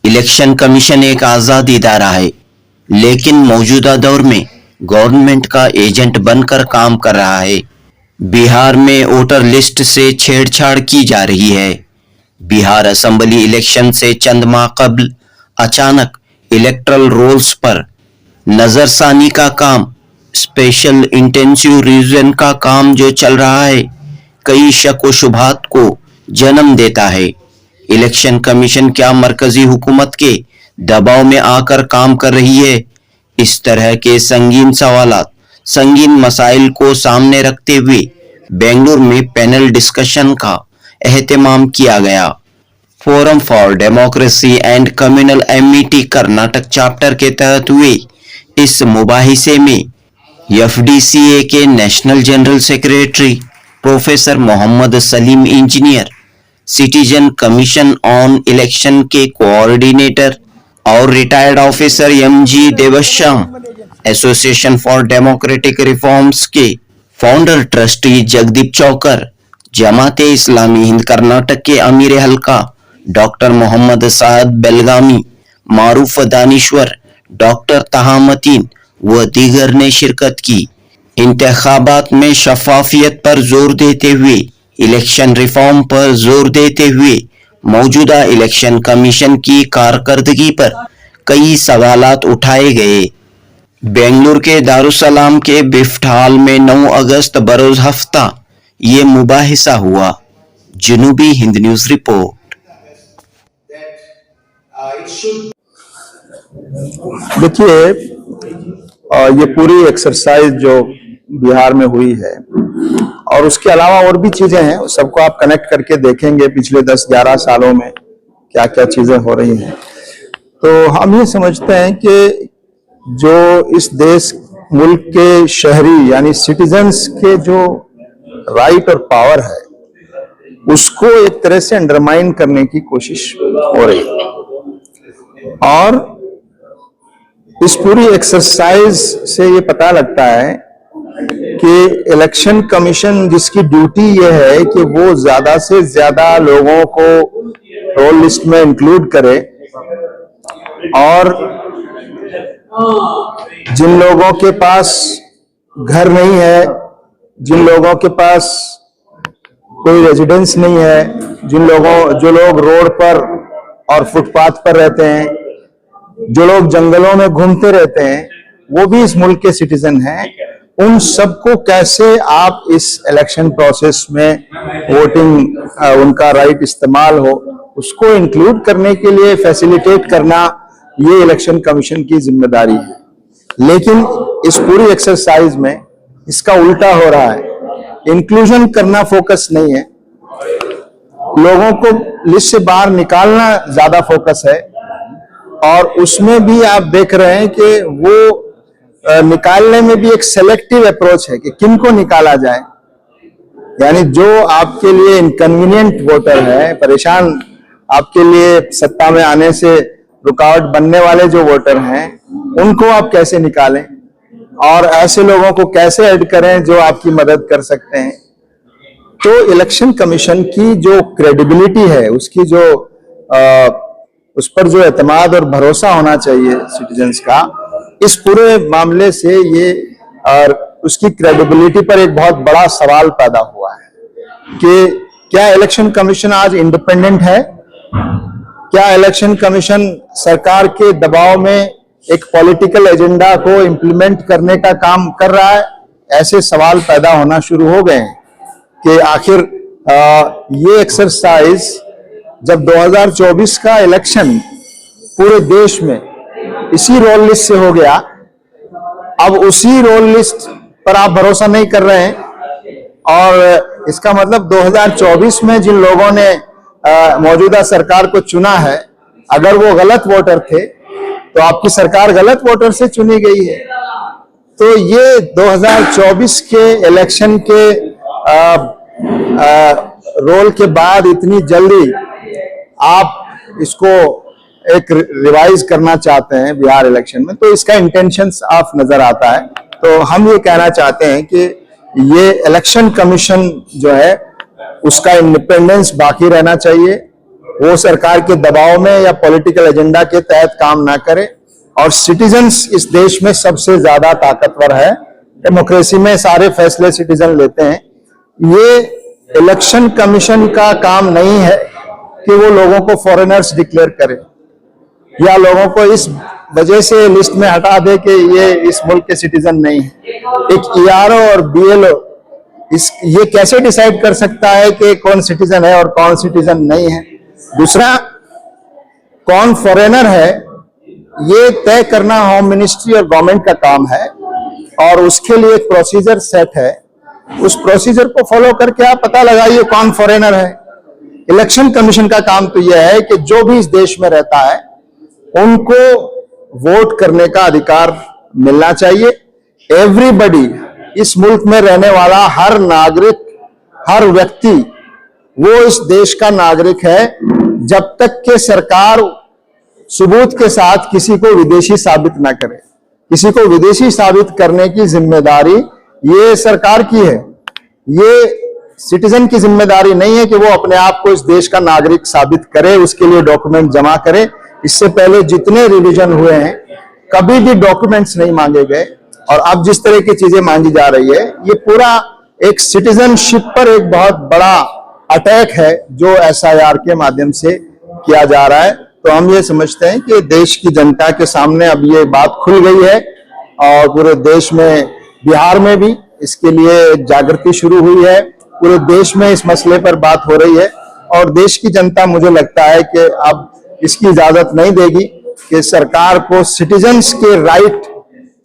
Election commission एक आजाद इदारा है, लेकिन मौजूदा दौर में गवर्नमेंट का एजेंट बनकर काम कर रहा है। बिहार में वोटर लिस्ट से छेड़छाड़ की जा रही है। बिहार असेंबली इलेक्शन से चंद माह कबल अचानक इलेक्टरल रोल्स पर नजरसानी का काम, स्पेशल इंटेंसिव रिवीजन का काम जो चल रहा है, कई शक व शुबहात को जन्म देता है। इलेक्शन कमीशन क्या मरकजी हुकूमत के दबाव में आकर काम कर रही है? इस तरह के संगीन सवालात, संगीन मसाइल को सामने रखते हुए बेंगलुरु में पैनल डिस्कशन का एहतमाम किया गया। Forum for democracy and communal amity Karnataka chapter के तहत हुए इस मुबाहिसे में एफडीसीए के national general secretary professor Mohammad Salim Engineer, citizen commission on election के कोऑर्डिनेटर और retired officer MG Devasahayam, association for democratic reforms के फाउंडर ट्रस्टी जगदीप चौकर, जमाते इस्लामी हिंद कर्नाटक के अमीर हल्का डॉक्टर मोहम्मद साद बेलगामी, मारूफ दानिश्वर, डॉक्टर तहामतीन व दीगर ने शिरकत की। इंतखाबात में शफाफियत पर जोर देते हुए, इलेक्शन रिफॉर्म पर जोर देते हुए मौजूदा इलेक्शन कमीशन की कारकर्दगी पर कई सवालात उठाए गए। बेंगलुरु के दारुसलाम के बिफ्ट हॉल में 9 अगस्त बरोज हफ्ता ये मुबाहिसा हुआ। जनूबी हिंद न्यूज रिपोर्ट। देखिए, ये पूरी एक्सरसाइज जो बिहार में हुई है और उसके अलावा और भी चीजें हैं, सबको आप कनेक्ट करके देखेंगे पिछले 10-11 सालों में क्या क्या चीजें हो रही हैं, तो हम ये समझते हैं कि जो इस देश मुल्क के शहरी यानी सिटीजन्स के जो राइट और पावर है उसको एक तरह से अंडरमाइन करने की कोशिश हो रही है। और इस पूरी एक्सरसाइज से ये पता लगता है कि इलेक्शन कमीशन जिसकी ड्यूटी ये है कि वो ज्यादा से ज्यादा लोगों को रोल लिस्ट में इंक्लूड करे और जिन लोगों के पास घर नहीं है, जिन लोगों के पास कोई रेजिडेंस नहीं है, जो लोग रोड पर और फुटपाथ पर रहते हैं, जो लोग जंगलों में घूमते रहते हैं, वो भी इस मुल्क के सिटीजन हैं, उन सबको कैसे आप इस इलेक्शन प्रोसेस में वोटिंग उनका राइट इस्तेमाल हो उसको इंक्लूड करने के लिए फैसिलिटेट करना ये इलेक्शन कमीशन की जिम्मेदारी है। लेकिन इस पूरी एक्सरसाइज में इसका उल्टा हो रहा है। इंक्लूजन करना फोकस नहीं है, लोगों को लिस्ट से बाहर निकालना ज्यादा फोकस है। और उसमें भी आप देख रहे हैं कि वो निकालने में भी एक सेलेक्टिव अप्रोच है कि किनको निकाला जाए, यानी जो आपके लिए इनकन्वीनियंट वोटर है, परेशान आपके लिए सत्ता में आने से रुकावट बनने वाले जो वोटर हैं, उनको आप कैसे निकालें और ऐसे लोगों को कैसे ऐड करें जो आपकी मदद कर सकते हैं। तो इलेक्शन कमीशन की जो क्रेडिबिलिटी है, उसकी जो उस पर जो एतमाद और भरोसा होना चाहिए सिटीजन्स का, इस पूरे मामले से ये और उसकी क्रेडिबिलिटी पर एक बहुत बड़ा सवाल पैदा हुआ है कि क्या इलेक्शन कमीशन आज इंडिपेंडेंट है? क्या इलेक्शन कमीशन सरकार के दबाव में एक पॉलिटिकल एजेंडा को इंप्लीमेंट करने का काम कर रहा है? ऐसे सवाल पैदा होना शुरू हो गए हैं कि आखिर ये एक्सरसाइज जब 2024 का इलेक्शन पूरे देश में इसी रोल लिस्ट से हो गया, अब उसी रोल लिस्ट पर आप भरोसा नहीं कर रहे हैं और इसका मतलब 2024 में जिन लोगों ने मौजूदा सरकार को चुना है, अगर वो गलत वोटर थे तो आपकी सरकार गलत वोटर से चुनी गई है। तो ये 2024 के इलेक्शन के रोल के बाद इतनी जल्दी आप इसको एक रिवाइज करना चाहते हैं बिहार इलेक्शन में, तो इसका इंटेंशन साफ नजर आता है। तो हम ये कहना चाहते हैं कि ये इलेक्शन कमीशन जो है उसका इंडिपेंडेंस बाकी रहना चाहिए वो सरकार के दबाव में या पॉलिटिकल एजेंडा के तहत काम ना करे। और सिटीजन्स इस देश में सबसे ज्यादा ताकतवर है। डेमोक्रेसी में सारे फैसले सिटीजन लेते हैं। ये इलेक्शन कमीशन का काम नहीं है कि वो लोगों को फॉरेनर्स डिक्लेयर करे या लोगों को इस वजह से लिस्ट में हटा दे कि ये इस मुल्क के सिटीजन नहीं है। एक ईआरओ और बीएलओ ये कैसे डिसाइड कर सकता है कि कौन सिटीजन है और कौन सिटीजन नहीं है? दूसरा, कौन फॉरेनर है ये तय करना होम मिनिस्ट्री और गवर्नमेंट का काम है और उसके लिए एक प्रोसीजर सेट है। उस प्रोसीजर को फॉलो करके आप पता लगाइए कौन फॉरेनर है। इलेक्शन कमीशन का काम तो यह है कि जो भी इस देश में रहता है उनको वोट करने का अधिकार मिलना चाहिए। एवरीबडी, इस मुल्क में रहने वाला हर नागरिक, हर व्यक्ति वो इस देश का नागरिक है जब तक कि सरकार सबूत के साथ किसी को विदेशी साबित ना करे। किसी को विदेशी साबित करने की जिम्मेदारी ये सरकार की है, ये सिटीजन की जिम्मेदारी नहीं है कि वो अपने आप को इस देश का नागरिक साबित करे, उसके लिए डॉक्यूमेंट जमा करे। इससे पहले जितने रिवीजन हुए हैं कभी भी डॉक्यूमेंट्स नहीं मांगे गए और अब जिस तरह की चीजें मांगी जा रही है ये पूरा एक सिटीजनशिप पर एक बहुत बड़ा अटैक है जो एसआईआर के माध्यम से किया जा रहा है। तो हम ये समझते हैं कि देश की जनता के सामने अब ये बात खुल गई है और पूरे देश में, बिहार में भी इसके लिए जागृति शुरू हुई है। पूरे देश में इस मसले पर बात हो रही है और देश की जनता, मुझे लगता है कि अब इसकी इजाजत नहीं देगी कि सरकार को सिटीजन्स के राइट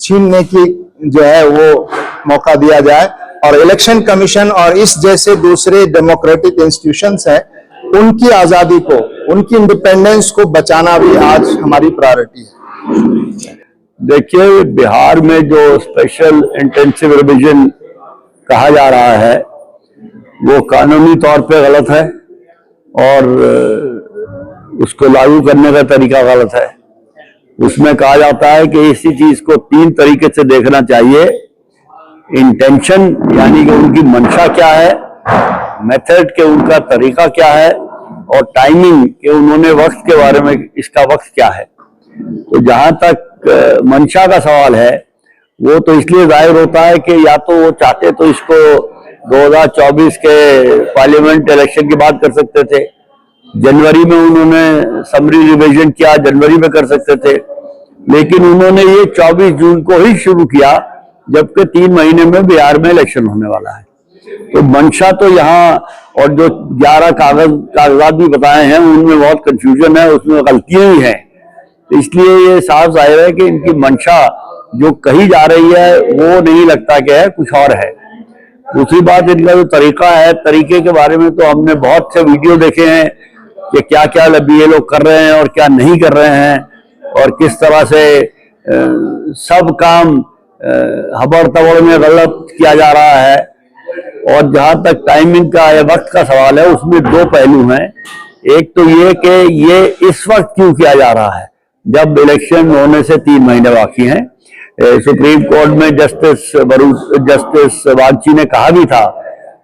छीनने की जो है वो मौका दिया जाए। और इलेक्शन कमीशन और इस जैसे दूसरे डेमोक्रेटिक इंस्टीट्यूशंस हैं उनकी आजादी को, उनकी इंडिपेंडेंस को बचाना भी आज हमारी प्रायोरिटी है। देखिए, बिहार में जो स्पेशल इंटेंसिव रिवीजन कहा जा रहा है वो कानूनी तौर पे गलत है और उसको लागू करने का तरीका गलत है। उसमें कहा जाता है कि इसी चीज को 3 तरीके से देखना चाहिए। इंटेंशन यानी कि उनकी मंशा क्या है, मेथड के उनका तरीका क्या है और टाइमिंग के उन्होंने वक्त के बारे में इसका वक्त क्या है। तो जहां तक मंशा का सवाल है वो तो इसलिए जाहिर होता है कि या तो वो चाहते तो इसको 2024 के पार्लियामेंट इलेक्शन की बात कर सकते थे, जनवरी में उन्होंने समरी रिवीजन किया, जनवरी में कर सकते थे, लेकिन उन्होंने ये 24 जून को ही शुरू किया जबकि 3 महीने में बिहार में इलेक्शन होने वाला है। तो मंशा तो यहाँ, और जो 11 कागजात भी बताए हैं उनमें बहुत कंफ्यूजन है, उसमें गलतियां ही हैं। तो इसलिए ये साफ जाहिर है कि इनकी मंशा जो कही जा रही है वो नहीं लगता कि है, कुछ और है। दूसरी बात, इनका जो तरीका है, तरीके के बारे में तो हमने बहुत से वीडियो देखे हैं कि क्या क्या ये लोग कर रहे हैं और क्या नहीं कर रहे हैं और किस तरह से सब काम हबड़ तबड़ में गलत किया जा रहा है। और जहां तक टाइमिंग का या वक्त का सवाल है उसमें 2 पहलू हैं। एक तो ये कि ये इस वक्त क्यों किया जा रहा है जब इलेक्शन होने से 3 महीने बाकी हैं। सुप्रीम कोर्ट में जस्टिस वांची ने कहा भी था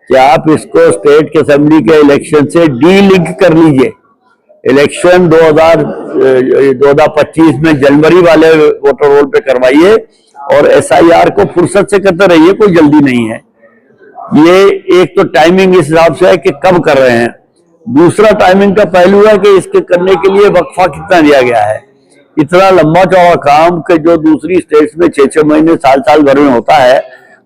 कि आप इसको स्टेट असेंबली के इलेक्शन से डीलिंक कर लीजिए। इलेक्शन 2025 में जनवरी वाले वोटर रोल पे करवाइए और एसआईआर को फुर्सत से करते रहिए, कोई जल्दी नहीं है। ये एक तो टाइमिंग इस हिसाब से है कि कब कर रहे हैं। दूसरा टाइमिंग का पहलू है कि इसके करने के लिए वक्फा कितना दिया गया है। इतना लंबा चौड़ा काम कि जो दूसरी स्टेट्स में 6-6 महीने, साल भर में होता है,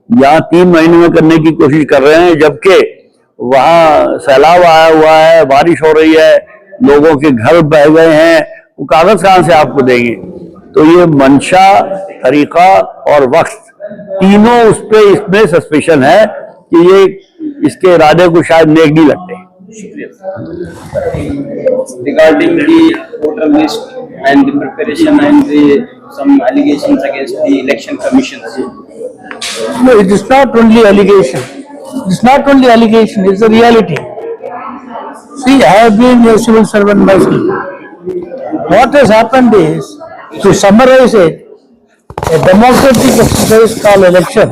यहाँ 3 महीने में करने की कोशिश कर रहे हैं, जबकि वहां सैलाब आया हुआ है, बारिश हो रही है, लोगों के घर बह गए हैं, वो कागज कहां से आपको देंगे। तो ये मंशा, तरीका और वक्त तीनों उस पे इसमें सस्पेशन है कि ये इसके इरादे को शायद नेक नहीं लगते। Regarding the voter list and the preparation and some allegations against the election commission. No, it is not only allegation. It's not only allegation, it's a reality. See, I have been a civil servant myself. What has happened is, to summarize it, a democratic exercise called election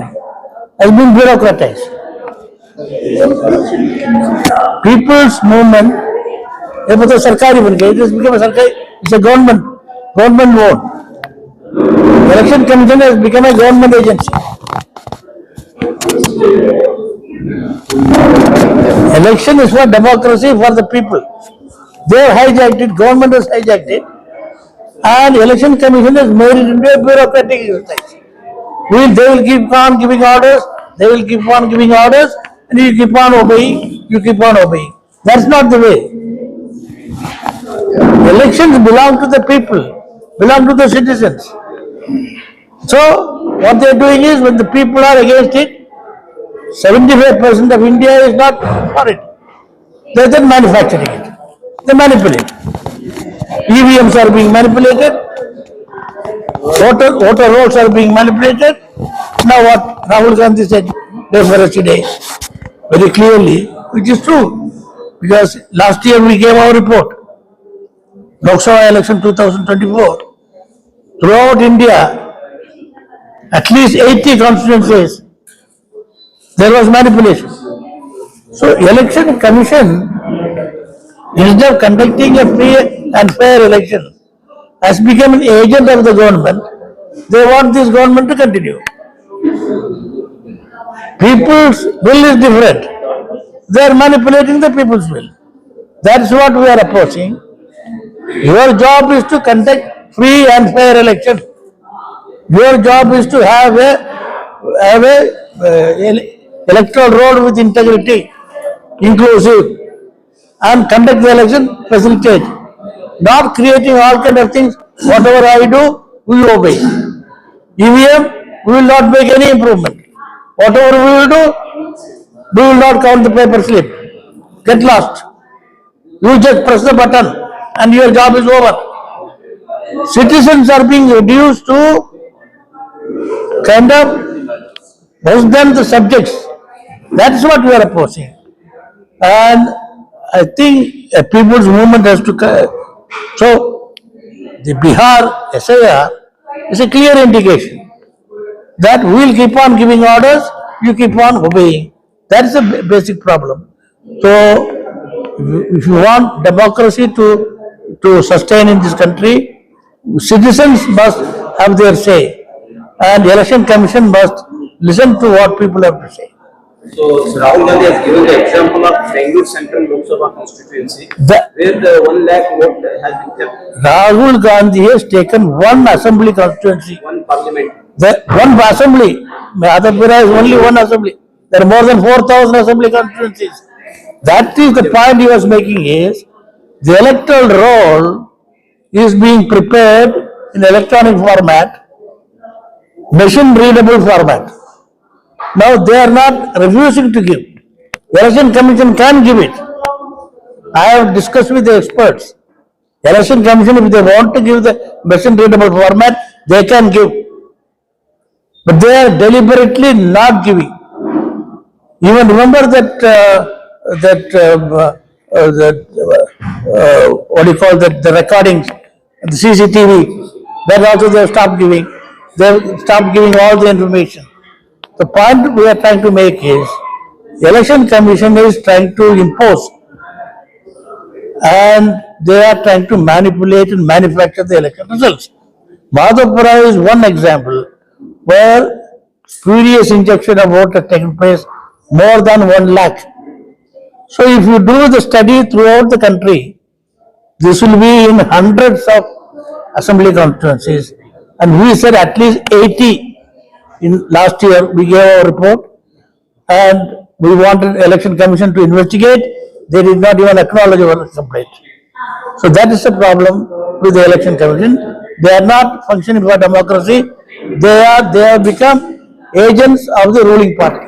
has been bureaucratized. People's movement ये मतलब सरकारी बन गया, it's become सरकारी, it's a government vote. Election Commission has become a government agency. Election is for democracy, for the people. They have hijacked it, government has hijacked it, and Election Commission has made it into a bureaucratic exercise. They will keep on giving orders, and you keep on obeying. That's not the way. Elections belong to the people, belong to the citizens. So, what they are doing is, when the people are against it, 75% of India is not for it. They are then manufacturing it. They manipulate. EVMs are being manipulated. Voter rolls are being manipulated. Now what Rahul Gandhi said yesterday, very clearly, which is true. Because last year we gave our report. Lok Sabha election 2024. Throughout India, at least 80 constituencies, there was manipulation. So, Election Commission, instead of conducting a free and fair election, has become an agent of the government. They want this government to continue. People's will is different. They are manipulating the people's will. That's what we are opposing. Your job is to conduct free and fair election. Your job is to have a electoral roll with integrity, inclusive, and conduct the election, facilitate. Not creating all kind of things. Whatever I do, we obey. EVM, we will not make any improvement. Whatever we will do, we will not count the paper slip. Get lost. You just press the button and your job is over. Citizens are being reduced to kind of less than the subjects. That's what we are opposing. And I think a people's movement has to. So, the Bihar SIR is a clear indication that we will keep on giving orders, you keep on obeying. That is a basic problem. So, if you want democracy to sustain in this country, citizens must have their say, and the Election Commission must listen to what people have to say. So, Rahul Gandhi has given the example of Bangalore Central Lok Sabha constituency, where the 1 lakh vote has been kept. Rahul Gandhi has taken one assembly constituency. One parliament. One assembly. Madhapura is only one assembly. There are more than 4,000 assembly constituencies. That is the point he was making is, the electoral roll is being prepared in electronic format, machine readable format. Now they are not refusing to give. Election Commission can give it. I have discussed with the experts. Election Commission, if they want to give the machine readable format, they can give. But they are deliberately not giving. Even remember that what do you call that, the recordings, the CCTV, that also they have stopped giving. They have stopped giving all the information. The point we are trying to make is, the Election Commission is trying to impose, and they are trying to manipulate and manufacture the election results. Madhapura is one example where spurious injection of vote has taken place, more than 1 lakh. So if you do the study throughout the country, this will be in hundreds of assembly constituencies, and we said at least 80 in last year. We gave our report, and we wanted Election Commission to investigate. They did not even acknowledge our complaint. So that is the problem with the Election Commission. They are not functioning for democracy. They have become agents of the ruling party.